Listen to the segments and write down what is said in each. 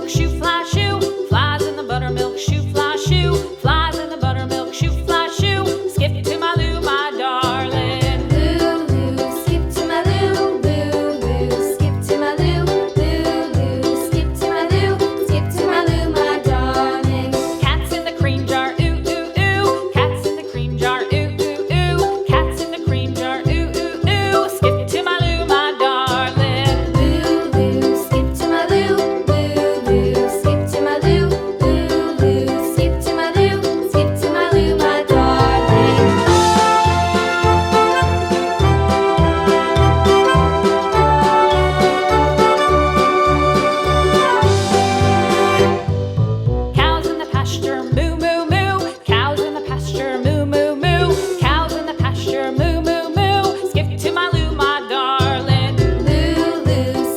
buttermilk shoe, fly shoe. Flies in the buttermilk shoe, fly shoe. Flies in the buttermilk shoe, fly shoe. Skip to my Lou, my darling. Lou, skip to my Lou, Lou, skip to my Lou, Lou, skip to my Lou, skip to my Lou, my darling. Cats in the cream jar, ooh, ooh, ooh. Cats in the cream jar, ooh, ooh, ooh. Cats in the cream jar, ooh, ooh, ooh. Skip to my Lou, my darling. Lou, skip to my Lou, Lou, skip to my Lou, Lou, skip to my Lou, skip to my Lou, my darling. Cows in the pasture, moo, moo, moo. Cows in the pasture, moo, moo, moo. Cows in the pasture, moo, moo, moo. Skip to my Lou, my darling. Lou,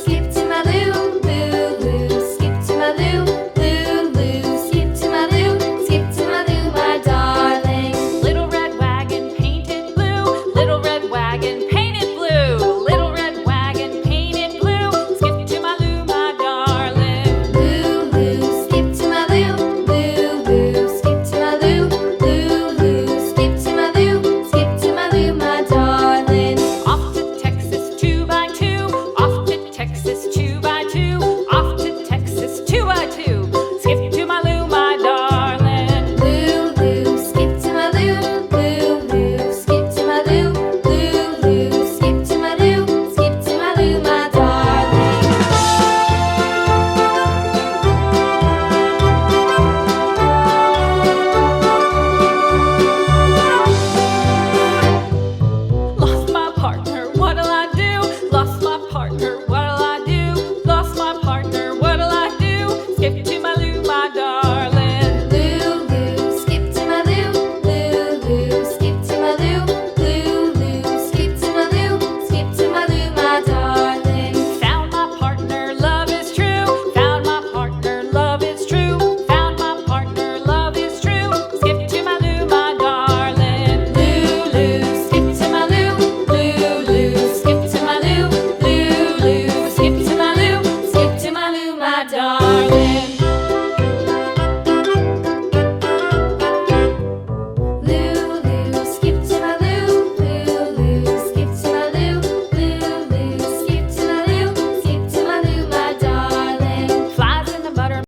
skip to my Lou, Lou, skip to my Lou, Lou, skip to my Lou, skip to my Lou, my darling. Little red wagon painted blue. Little red wagon painted blue. Little red wagon painted blue. Skip to my Lou, my darling. Lou, skip to my Lou, Lou, skip to my Lou, Lou, skip to my Lou, skip to my Lou, my darling. Off to Texas 2x2. Off to Texas 2x2. Off to Texas 2x2. Skip to my Lou, my darling. Lou, skip to my Lou, Lou, skip to my Lou, Lou, skip to my Lou, skip to my Lou, my darling. Lost my partner, what'll I do? Lost my partner, what'll I do? Lost my partner, what'll I do? Skip to my Lou, my darling. Lou, skip to my Lou, Lou, skip to my Lou, Lou, skip to my Lou, skip to my Lou, my darling. Found my partner, love is true. Found my partner, love is true. Found my partner, love is true. Skip to my Lou, my darling. Lou, skip to my Lou, Lou, skip to my Lou, Lou, skip to my Lou, skip to my Lou, my darling.